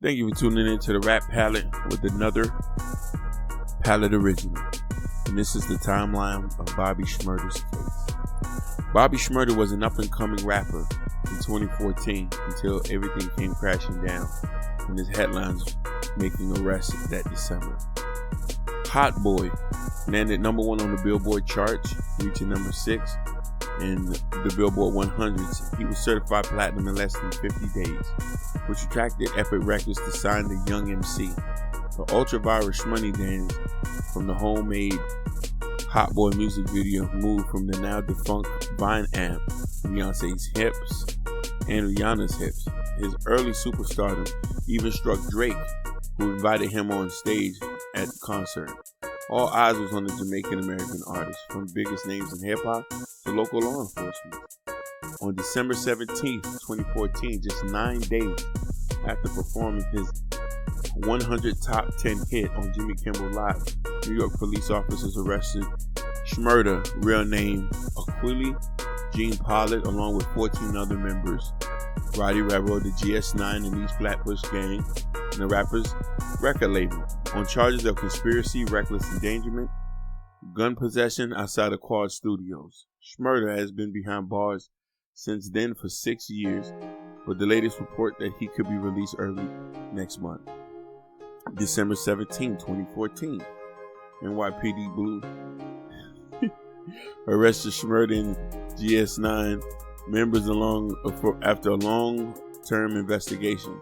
Thank you for tuning in to the Rap Palette with another Palette original. And this is the timeline of Bobby Schmurder's case. Bobby Schmurder was an up-and-coming rapper in 2014 until everything came crashing down and his headlines making arrests that December. Hot Boy landed number 1 on the Billboard charts, reaching number 6 in the Billboard 100s. He was certified platinum in less than 50 days, which attracted Epic Records to sign the young MC. The ultra-viral Shmoney dance from the homemade Hot Boy music video moved from the now defunct Vine amp, Beyonce's hips, and Rihanna's hips. His early superstardom even struck Drake, who invited him on stage at the concert. All eyes was on the Jamaican-American artist, from the biggest names in hip-hop to local law enforcement. On December 17, 2014, just 9 days after performing his 100 Top 10 hit on Jimmy Kimmel Live, New York police officers arrested Schmurda, real name Aquili Jean Pollard, along with 14 other members, Roddy Rebel, the GS9 and East Flatbush Gang, and the rapper's record label, on charges of conspiracy, reckless endangerment, gun possession outside of Quad Studios. Schmurder has been behind bars since then for 6 years, with the latest report that he could be released early next month. December 17, 2014, NYPD Blue arrested Schmurda and GS9 members after a long-term investigation.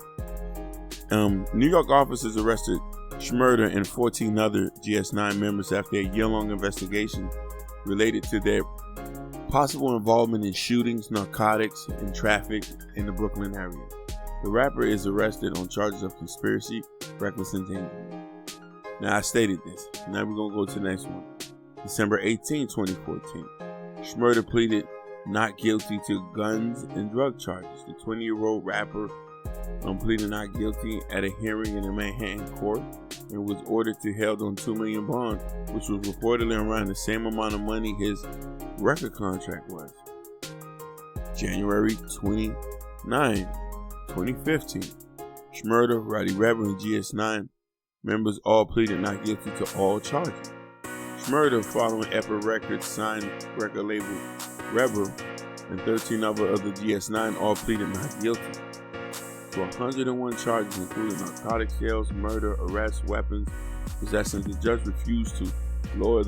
New York officers arrested Schmurda and 14 other GS9 members after a year-long investigation related to their possible involvement in shootings, narcotics, and traffic in the Brooklyn area. The rapper is arrested on charges of conspiracy, reckless endangerment. Now, I stated this. Now we're going to go to the next one. December 18, 2014. Schmurda pleaded not guilty to guns and drug charges. The 20-year-old rapper pleaded not guilty at a hearing in a Manhattan court and was ordered to held on $2 million bond, which was reportedly around the same amount of money his record contract was. January 29, 2015. Schmurda, Roddy Rebel, and GS9 members all pleaded not guilty to all charges. Schmurda, following Epic Records, signed record label Rebel, and 13 other GS9 all pleaded not guilty to 101 charges, including narcotic sales, murder, arrests, weapons, possession. The judge refused to lower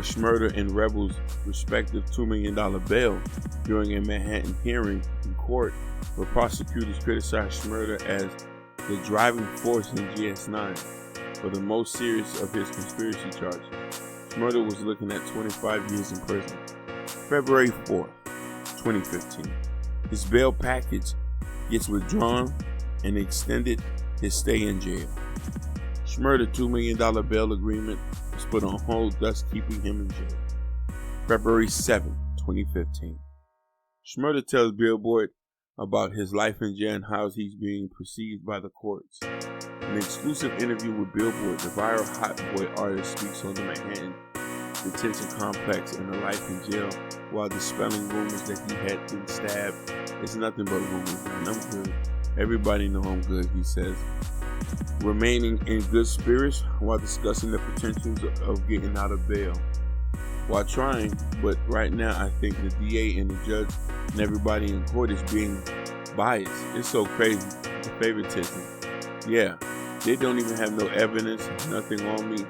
Schmurda and Rebel's respective $2 million bail during a Manhattan hearing in court, where prosecutors criticized Schmurda as the driving force in GS9 for the most serious of his conspiracy charges. Schmurda was looking at 25 years in prison. February 4th, 2015. His bail package gets withdrawn and extended his stay in jail. Schmurda's $2 million bail agreement was put on hold, thus keeping him in jail. February 7, 2015. Schmurda tells Billboard about his life in jail and how he's being perceived by the courts. In an exclusive interview with Billboard, the viral Hot Boy artist speaks on the Manhattan detention complex and the life in jail while dispelling rumors that he had been stabbed. It's nothing but rumors, man. I'm good. Everybody know I'm good, he says. Remaining in good spirits while discussing the potentials of getting out of bail while trying, but right now I think the DA and the judge and everybody in court is being biased. It's so crazy. The favoritism. Yeah, they don't even have no evidence, nothing on me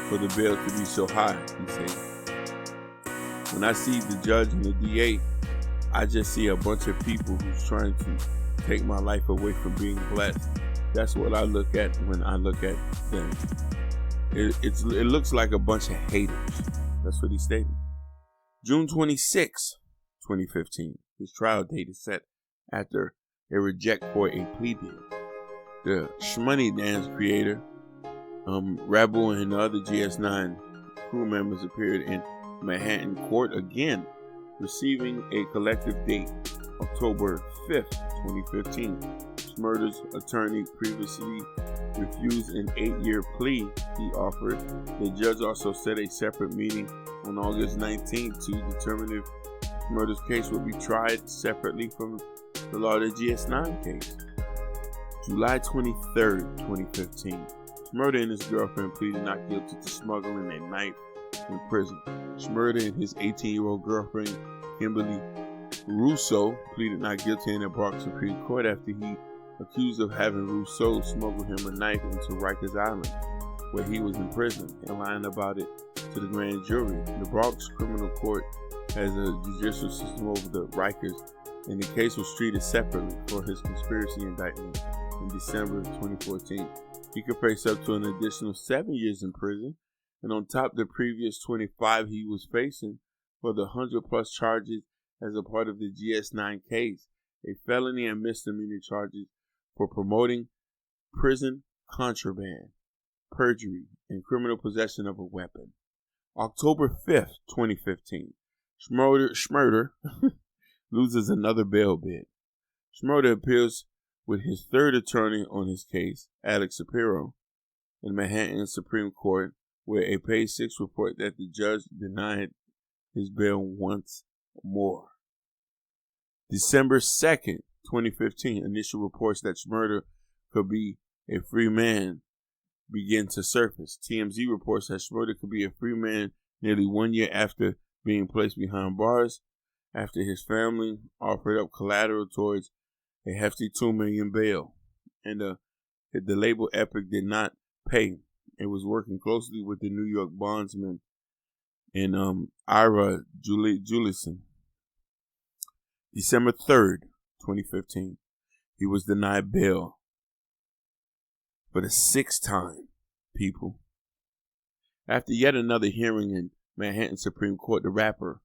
for the bail to be so high, he said. When I see the judge and the DA, I just see a bunch of people who's trying to take my life away from being blessed. That's what I look at when I look at them. It looks like a bunch of haters. That's what he stated. June 26, 2015. His trial date is set after a reject for a plea deal. The Shmoney dance creator, Rebel, and the other GS9 crew members appeared in Manhattan court again, receiving a collective date October 5th, 2015. Schmurder's attorney previously refused an 8-year plea he offered. The judge also set a separate meeting on August 19th to determine if Schmurder's case will be tried separately from the Law of the GS9 case. July 23rd, 2015. Schmurda and his girlfriend pleaded not guilty to smuggling a knife in prison. Schmurda and his 18-year-old girlfriend, Kimberly Russo, pleaded not guilty in the Bronx Supreme Court after he accused of having Russo smuggle him a knife into Rikers Island, where he was in prison, and lying about it to the grand jury. The Bronx Criminal Court has a judicial system over the Rikers, and the case was treated separately for his conspiracy indictment in December 2014. He could face up to an additional 7 years in prison, and on top of the previous 25 he was facing for the 100+ charges as a part of the GS9 case, a felony and misdemeanor charges for promoting prison contraband, perjury, and criminal possession of a weapon. October 5th, 2015. Schmurder loses another bail bid. Schmurder appeals with his third attorney on his case, Alex Shapiro, in Manhattan Supreme Court, where a page 6 report that the judge denied his bail once more. December 2nd, 2015, initial reports that Schmurder could be a free man begin to surface. TMZ reports that Schmurder could be a free man nearly 1 year after being placed behind bars, after his family offered up collateral towards a hefty $2 million bail. And the label Epic did not pay. It was working closely with the New York bondsman and Ira Julison. December 3rd, 2015. He was denied bail for the 6th time, people. After yet another hearing in Manhattan Supreme Court, the rapper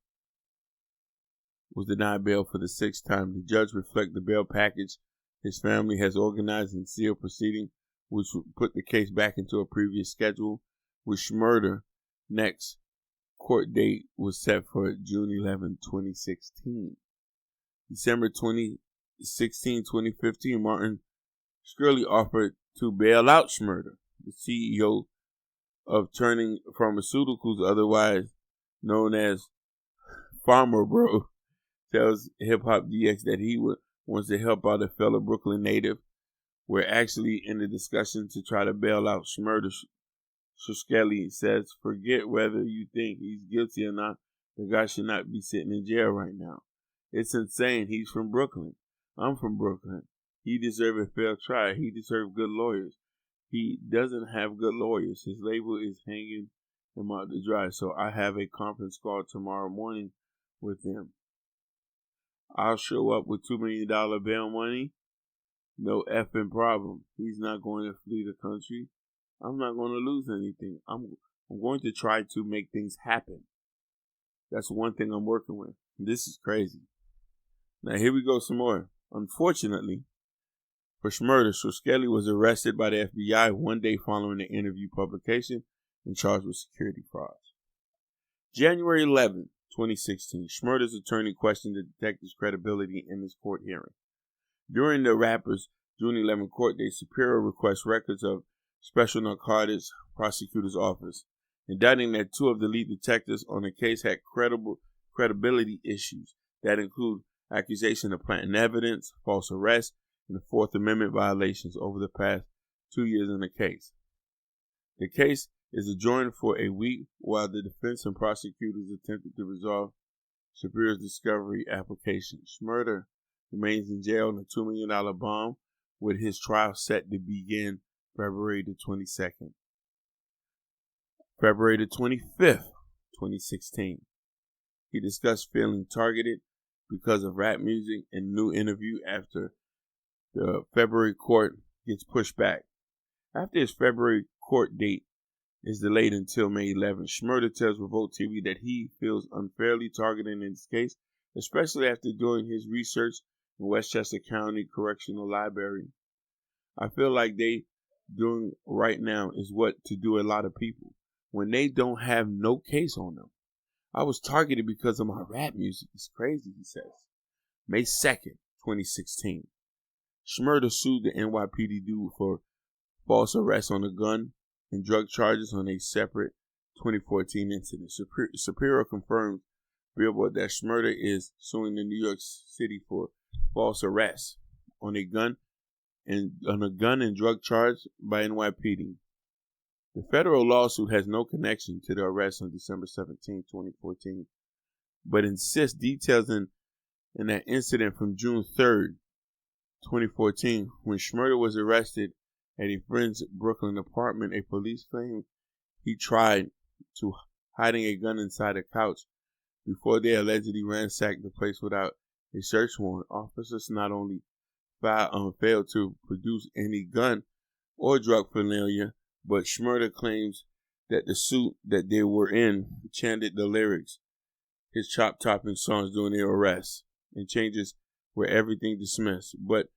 was denied bail for the 6th time. The judge reflected the bail package his family has organized and sealed proceeding, which would put the case back into a previous schedule, with Schmurder next court date was set for June 11, 2016. December 2016, 2015, Martin Shkreli offered to bail out Schmurder. The CEO of Turning Pharmaceuticals, otherwise known as Farmer Bro, tells Hip Hop DX that he wants to help out a fellow Brooklyn native. We're actually in the discussion to try to bail out Schmurder. Shkreli says, forget whether you think he's guilty or not, the guy should not be sitting in jail right now. It's insane. He's from Brooklyn. I'm from Brooklyn. He deserves a fair trial. He deserves good lawyers. He doesn't have good lawyers. His label is hanging him out to dry. So I have a conference call tomorrow morning with him. I'll show up with $2 million bail money. No effing problem. He's not going to flee the country. I'm not going to lose anything. I'm going to try to make things happen. That's one thing I'm working with. This is crazy. Now here we go some more. Unfortunately, for Schmurda, Shkreli was arrested by the FBI 1 day following the interview publication and charged with security frauds. January 11, 2016, Schmurda's attorney questioned the detective's credibility in his court hearing. During the rapper's June 11 court date, Shapiro requests records of Special Narcotics Prosecutor's Office, indicting that 2 of the lead detectives on the case had credibility issues that include accusation of planting evidence, false arrest, and Fourth Amendment violations over the past 2 years in the case. The case is adjourned for a week while the defense and prosecutors attempted to resolve Shapiro's discovery application. Schmurder remains in jail on a $2 million bond, with his trial set to begin February the 22nd. February the 25th, 2016. He discussed feeling targeted because of rap music in a new interview after the February court gets pushed back. After his February court date is delayed until May 11th, Schmurda tells Revolt TV that he feels unfairly targeted in this case, especially after doing his research in Westchester County Correctional Library. I feel like they doing right now is what to do a lot of people when they don't have no case on them. I was targeted because of my rap music. It's crazy, he says. May 2nd, 2016. Schmurda sued the NYPD dude for false arrest on a gun and drug charges on a separate 2014 incident. Shapiro confirmed Billboard that Schmurda is suing the New York City for false arrest on a gun on a gun and drug charge by NYPD. The federal lawsuit has no connection to the arrest on December 17, 2014, but insists details in that incident from June 3rd, 2014, when Schmurda was arrested at a friend's Brooklyn apartment. A police claim he tried to hiding a gun inside a couch before they allegedly ransacked the place without a search warrant. Officers not only failed to produce any gun or drug paraphernalia, but Schmurda claims that the suit that they were in chanted the lyrics, his chop-topping songs during their arrest, and changes were everything dismissed. But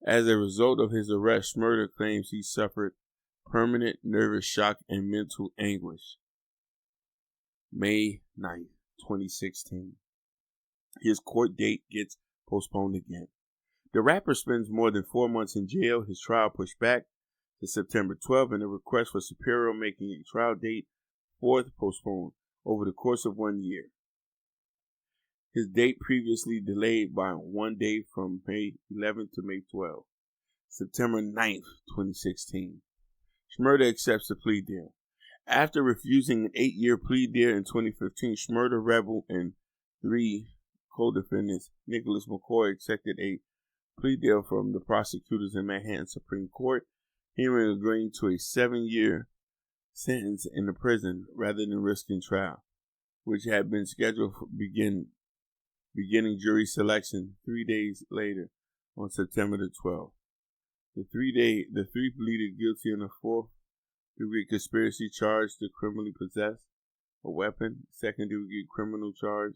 as a result of his arrest, Schmurda claims he suffered permanent nervous shock and mental anguish. May 9th, 2016. His court date gets postponed again. The rapper spends more than 4 months in jail. His trial pushed back to September 12th, and a request for superior making a trial date fourth postponed over the course of 1 year. His date previously delayed by 1 day from May 11th to May 12th. September 9th, 2016. Schmurda accepts the plea deal. After refusing an 8-year plea deal in 2015, Schmurda, Rebel, and 3 co-defendants, Nicholas McCoy, accepted a plea deal from the prosecutors in Manhattan Supreme Court, hearing agreeing to a 7-year sentence in the prison rather than risking trial, which had been scheduled for beginning jury selection 3 days later on September the 12th. The three pleaded guilty on a 4th-degree conspiracy charge to criminally possess a weapon, 2nd-degree criminal charge,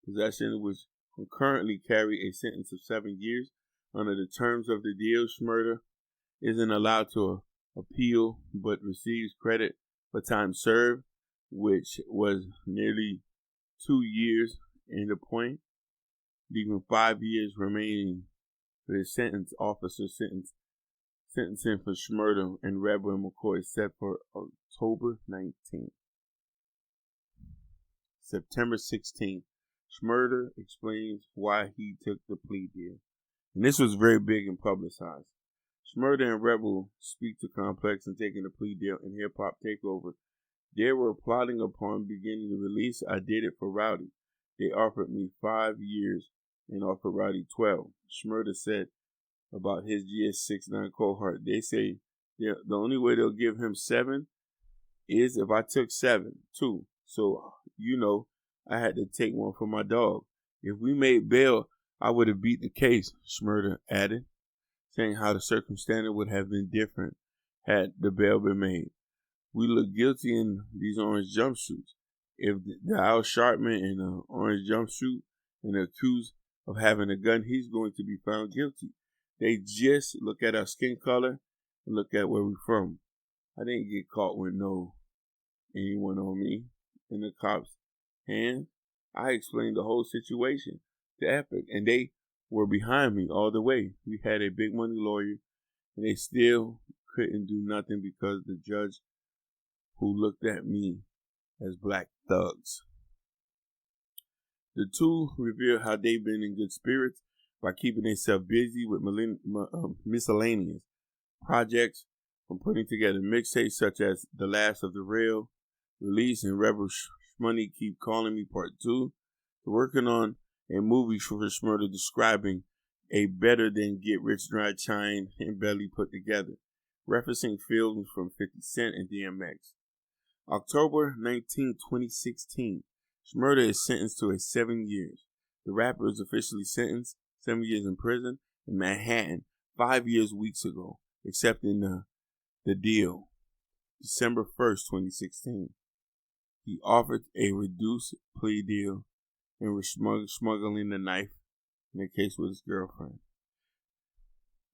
possession, which concurrently carry a sentence of 7 years. Under the terms of the deal, Schmurda isn't allowed to appeal but receives credit for time served, which was nearly 2 years in the point, leaving 5 years remaining for his sentence. Sentencing for Schmurda and Rebel and McCoy is set for October 19th. September 16th. Schmurda explains why he took the plea deal. And this was very big and publicized. Schmurda and Rebel speak to Complex and taking the plea deal in Hip Hop Takeover. They were plotting upon beginning the release. I did it for Rowdy. They offered me 5 years and offered Rowdy 12. Schmurda said about his GS69 cohort. They say the only way they'll give him 7 is if I took 7 too. So, I had to take one for my dog. If we made bail, I would have beat the case, Schmurda added, saying how the circumstances would have been different had the bail been made. We look guilty in these orange jumpsuits. If the Al Sharpton in an orange jumpsuit and accused of having a gun, he's going to be found guilty. They just look at our skin color and look at where we're from. I didn't get caught with anyone on me in the cops' hand. I explained the whole situation to Epic, and they were behind me all the way. We had a big money lawyer, and they still couldn't do nothing because the judge who looked at me as black thugs. The two reveal how they've been in good spirits by keeping themselves busy with miscellaneous projects, from putting together mixtapes such as The Last of the Real Release and Rebel Money Keep Calling Me Part 2, to working on a movie for Schmurda describing a better than Get Rich Dry Chine and Belly put together, referencing films from 50 Cent and DMX. October 19, 2016, Schmurda is sentenced to 7 years. The rapper is officially sentenced 7 years in prison in Manhattan 5 years weeks ago, accepting the deal. December 1st, 2016. He offered a reduced plea deal and was smuggling the knife in a case with his girlfriend.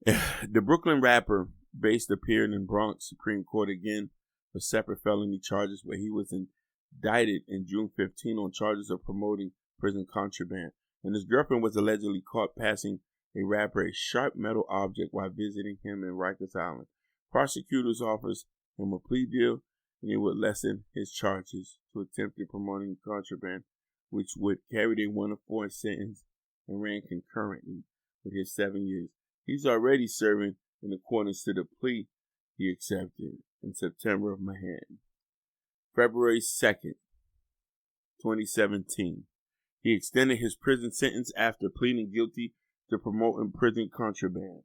The Brooklyn rapper based appeared in Bronx Supreme Court again for separate felony charges, where he was indicted in June 15 on charges of promoting prison contraband, and his girlfriend was allegedly caught passing a rapper a sharp metal object while visiting him in Rikers Island. Prosecutors offered him a plea deal, and it would lessen his charges to attempted promoting contraband, which would carry a 1 to 4 sentence and ran concurrently with his 7 years. He's already serving in accordance to the plea he accepted in September of my hand. February 2nd, 2017. He extended his prison sentence after pleading guilty to promoting prison contraband.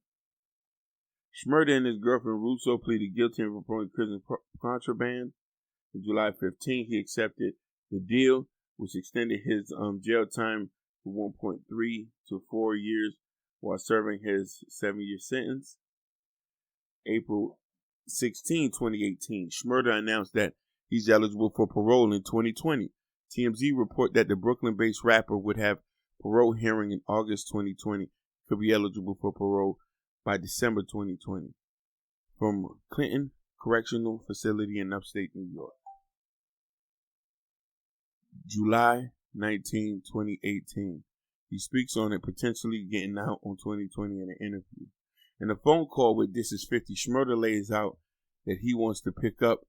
Schmurda and his girlfriend Russo pleaded guilty in promoting prison contraband. On July 15, he accepted the deal, which extended his jail time from 1.3 to 4 years while serving his 7-year sentence. April 16, 2018, Schmurda announced that he's eligible for parole in 2020. TMZ report that the Brooklyn-based rapper would have parole hearing in August 2020, could be eligible for parole by December 2020 from Clinton Correctional Facility in upstate New York. July 19, 2018. He speaks on it potentially getting out on 2020 in an interview. In a phone call with This Is 50, Schmurda lays out that he wants to pick up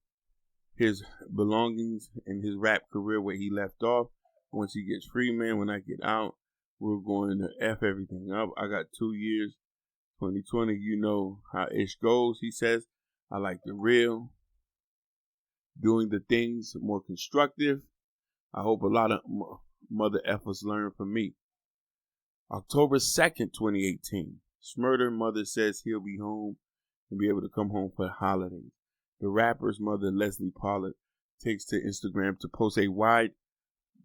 his belongings in his rap career where he left off. Once he gets free, man, when I get out, we're going to F everything up. I got 2 years, 2020, you know how ish goes, he says. I like the real, doing the things more constructive. I hope a lot of mother effers learn from me. October 2nd, 2018. Schmurder mother says he'll be home and be able to come home for the holidays. The rapper's mother, Leslie Pollard, takes to Instagram to post a wide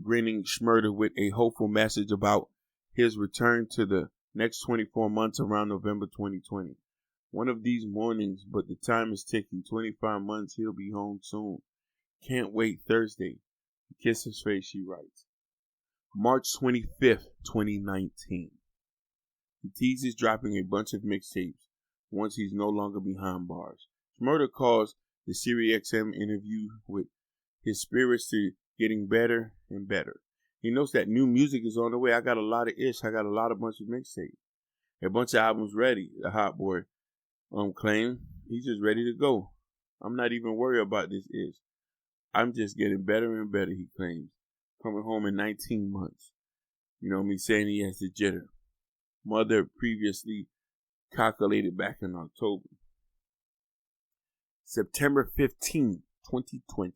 grinning Schmurder with a hopeful message about his return to the next 24 months around November 2020. One of these mornings, but the time is ticking. 25 months, he'll be home soon. Can't wait Thursday. Kiss his face, she writes. March 25th, 2019. He teases dropping a bunch of mixtapes once he's no longer behind bars. Schmurda calls the SiriusXM interview with his spirits to getting better and better. He knows that new music is on the way. I got a lot of ish. I got a bunch of mixtapes. A bunch of albums ready. The hot boy claim he's just ready to go. I'm not even worried about this ish. I'm just getting better and better, he claims. Coming home in 19 months. You know me saying he has the jitter. Mother previously calculated back in October. September 15, 2020.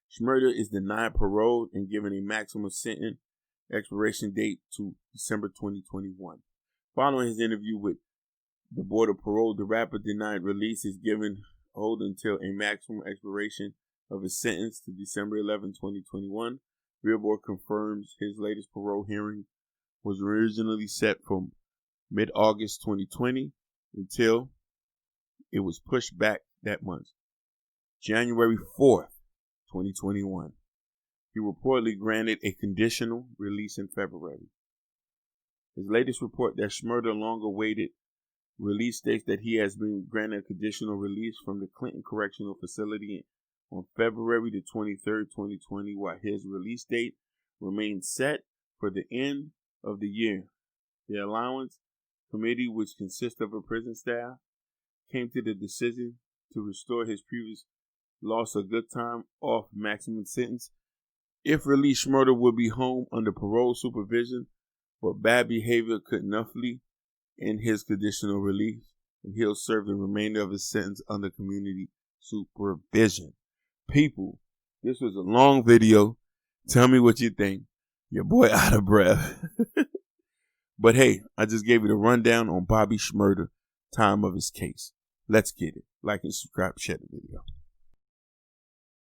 Schmurda is denied parole and given a maximum sentence expiration date to December 2021. Following his interview with the Board of Parole, the rapper denied release is given hold until a maximum expiration of his sentence to December 11, 2021. Billboard confirms his latest parole hearing was originally set for mid-August 2020 until it was pushed back that month. January 4th, 2021. He reportedly granted a conditional release in February. His latest report that Schmurda long-awaited release states that he has been granted a conditional release from the Clinton Correctional Facility on February the 23rd, 2020, while his release date remains set for the end of the year. The allowance committee, which consists of a prison staff, came to the decision to restore his previous loss of good time off maximum sentence. If released, Schmurda would be home under parole supervision, but bad behavior could nothingly end his conditional release, and he'll serve the remainder of his sentence under community supervision. People, this was a long video. Tell me what you think. Your boy out of breath. But hey, I just gave you the rundown on Bobby Schmurda, time of his case. Let's get it. Like and subscribe, share the video.